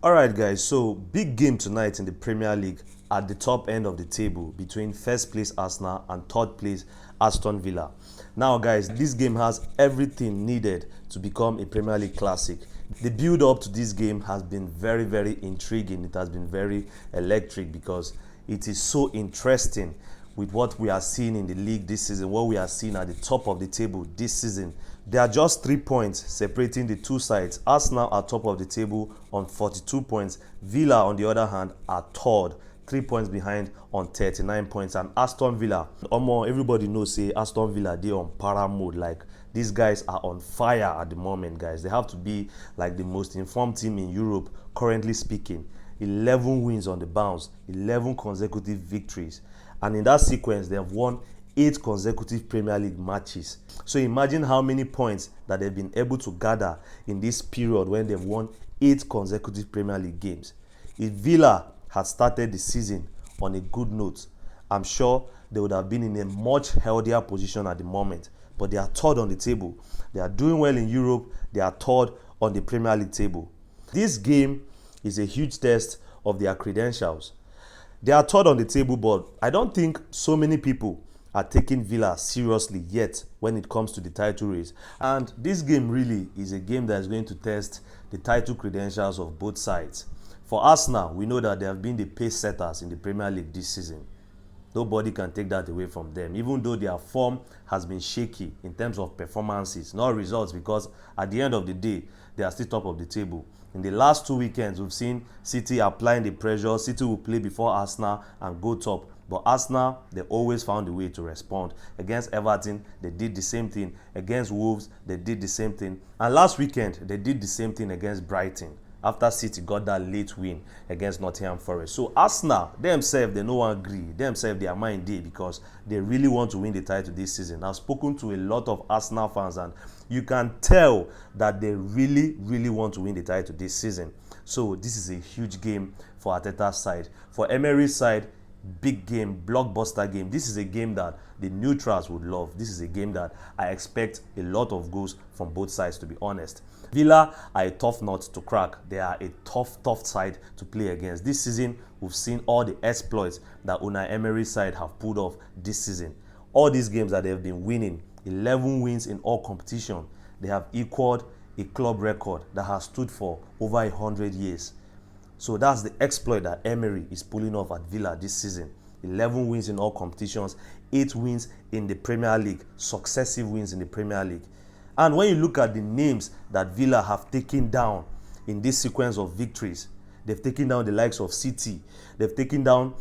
Alright guys, so big game tonight in the Premier League at the top end of the table between first place Arsenal and third place Aston Villa. Now guys, this game has everything needed to become a Premier League classic. The build up to this game has been very intriguing. It has been very electric because it is so interesting with what we are seeing in the league this season, what we are seeing at the top of the table this season. There are just 3 points separating the two sides. Arsenal are top of the table on 42 points. Villa, on the other hand, are third, 3 points behind on 39 points. And Aston Villa, everybody knows, say Aston Villa, they're on para mode. Like, these guys are on fire at the moment, guys. They have to be like the most informed team in Europe, currently speaking. 11 wins on the bounce, 11 consecutive victories. And in that sequence, they have won 8 consecutive Premier League matches. So imagine how many points that they've been able to gather in this period when they've won 8 consecutive Premier League games. If Villa had started the season on a good note, I'm sure they would have been in a much healthier position at the moment. But they are third on the table. They are doing well in Europe. They are third on the Premier League table. This game is a huge test of their credentials. They are third on the table, but I don't think so many people are taking Villa seriously yet when it comes to the title race. And this game really is a game that is going to test the title credentials of both sides. For Arsenal, we know that they have been the pace setters in the Premier League this season. Nobody can take that away from them, even though their form has been shaky in terms of performances, not results, because at the end of the day, they are still top of the table. In the last 2 weekends, we've seen City applying the pressure. City will play before Arsenal and go top. But Arsenal, they always found a way to respond. Against Everton, they did the same thing. Against Wolves, they did the same thing. And last weekend, they did the same thing against Brighton, after City got that late win against Nottingham Forest. So Arsenal, themselves, they no one agree. Themselves, they are mind day because they really want to win the title this season. I've spoken to a lot of Arsenal fans and you can tell that they really want to win the title this season. So this is a huge game for Arteta's side. For Emery's side, big game, blockbuster game. This is a game that the neutrals would love. This is a game that I expect a lot of goals from both sides, to be honest. Villa are a tough nut to crack. They are a tough side to play against. This season, we've seen all the exploits that Unai Emery's side have pulled off this season. All these games that they've been winning, 11 wins in all competition. They have equaled a club record that has stood for over 100 years. So that's the exploit that Emery is pulling off at Villa this season. 11 wins in all competitions, 8 wins in the Premier League, successive wins in the Premier League. And when you look at the names that Villa have taken down in this sequence of victories, they've taken down the likes of City, they've taken down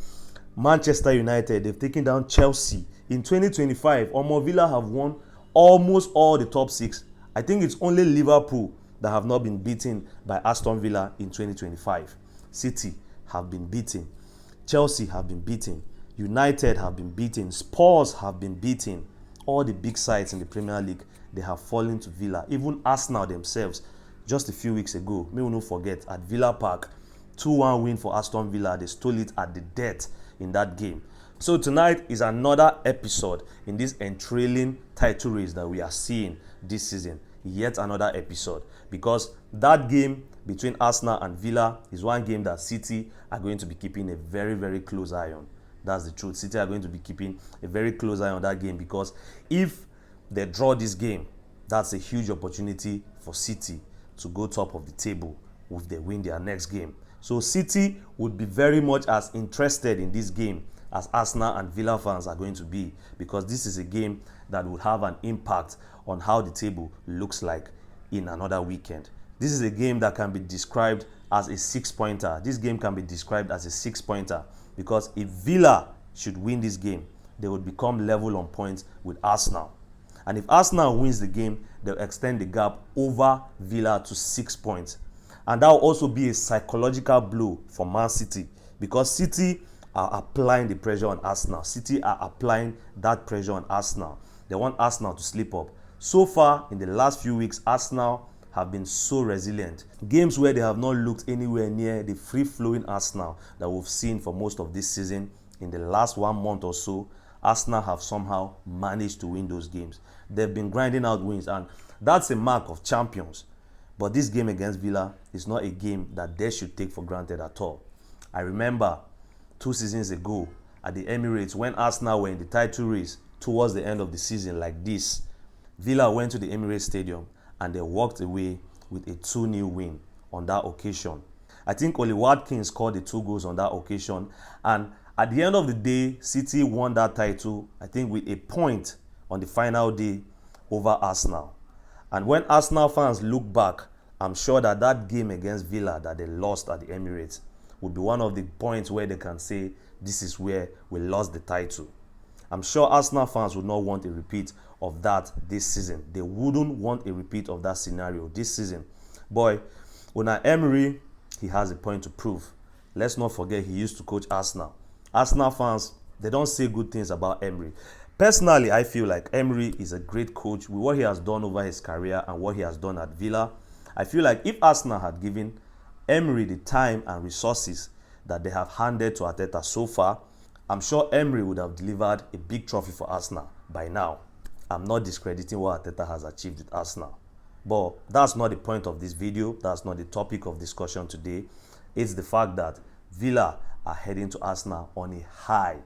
Manchester United, they've taken down Chelsea. In 2025, Villa have won almost all the top 6. I think it's only Liverpool that have not been beaten by Aston Villa in 2025. City have been beaten. Chelsea have been beaten. United have been beaten. Spurs have been beaten. All the big sides in the Premier League, they have fallen to Villa. Even Arsenal themselves, just a few weeks ago, may we not forget, at Villa Park, 2-1 win for Aston Villa. They stole it at the death in that game. So tonight is another episode in this enthralling title race that we are seeing this season. Yet another episode, because that game between Arsenal and Villa is one game that City are going to be keeping a very close eye on. That's the truth. City are going to be keeping a very close eye on that game, because if they draw this game, that's a huge opportunity for City to go top of the table if they win their next game. So City would be very much as interested in this game as Arsenal and Villa fans are going to be, because this is a game that will have an impact on how the table looks like in another weekend. This is a game that can be described as a 6-pointer. This game can be described as a 6-pointer because if Villa should win this game, they would become level on points with Arsenal. And if Arsenal wins the game, they'll extend the gap over Villa to 6 points. And that will also be a psychological blow for Man City, because City are applying the pressure on Arsenal. City are applying that pressure on Arsenal. They want Arsenal to slip up. So far, in the last few weeks, Arsenal have been so resilient. Games where they have not looked anywhere near the free-flowing Arsenal that we've seen for most of this season, in the last 1 month or so, Arsenal have somehow managed to win those games. They've been grinding out wins, and that's a mark of champions. But this game against Villa is not a game that they should take for granted at all. I remember 2 seasons ago at the Emirates when Arsenal were in the title race towards the end of the season like this. Villa went to the Emirates Stadium and they walked away with a 2-0 win on that occasion. I think Oli Watkins scored the 2 goals on that occasion, and at the end of the day, City won that title, I think with a point on the final day over Arsenal. And when Arsenal fans look back, I'm sure that that game against Villa that they lost at the Emirates would be one of the points where they can say, this is where we lost the title. I'm sure Arsenal fans would not want a repeat of that this season. They wouldn't want a repeat of that scenario this season. Boy, Unai Emery, he has a point to prove. Let's not forget he used to coach Arsenal. Arsenal fans, they don't say good things about Emery. Personally, I feel like Emery is a great coach with what he has done over his career and what he has done at Villa. I feel like if Arsenal had given Emery the time and resources that they have handed to Arteta so far, I'm sure Emery would have delivered a big trophy for Arsenal by now. I'm not discrediting what Arteta has achieved at Arsenal. But that's not the point of this video. That's not the topic of discussion today. It's the fact that Villa are heading to Arsenal on a high.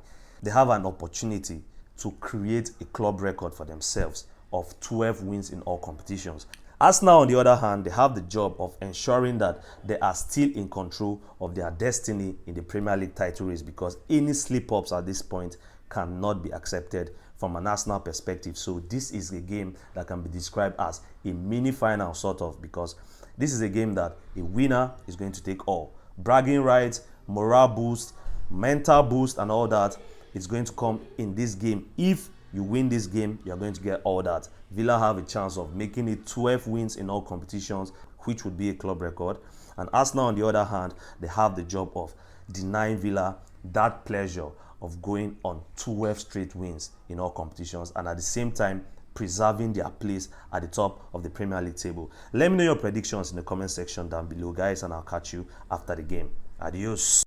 They have an opportunity to create a club record for themselves of 12 wins in all competitions. Arsenal, on the other hand, they have the job of ensuring that they are still in control of their destiny in the Premier League title race, because any slip-ups at this point cannot be accepted from an Arsenal perspective. So this is a game that can be described as a mini final sort of, because this is a game that a winner is going to take all. Bragging rights, morale boost, mental boost and all that is going to come in this game. If you win this game, you're going to get all that. Villa have a chance of making it 12 wins in all competitions, which would be a club record. And Arsenal, on the other hand, they have the job of denying Villa that pleasure of going on 12 straight wins in all competitions, and at the same time preserving their place at the top of the Premier League table. Let me know your predictions in the comment section down below, guys, and I'll catch you after the game. Adios.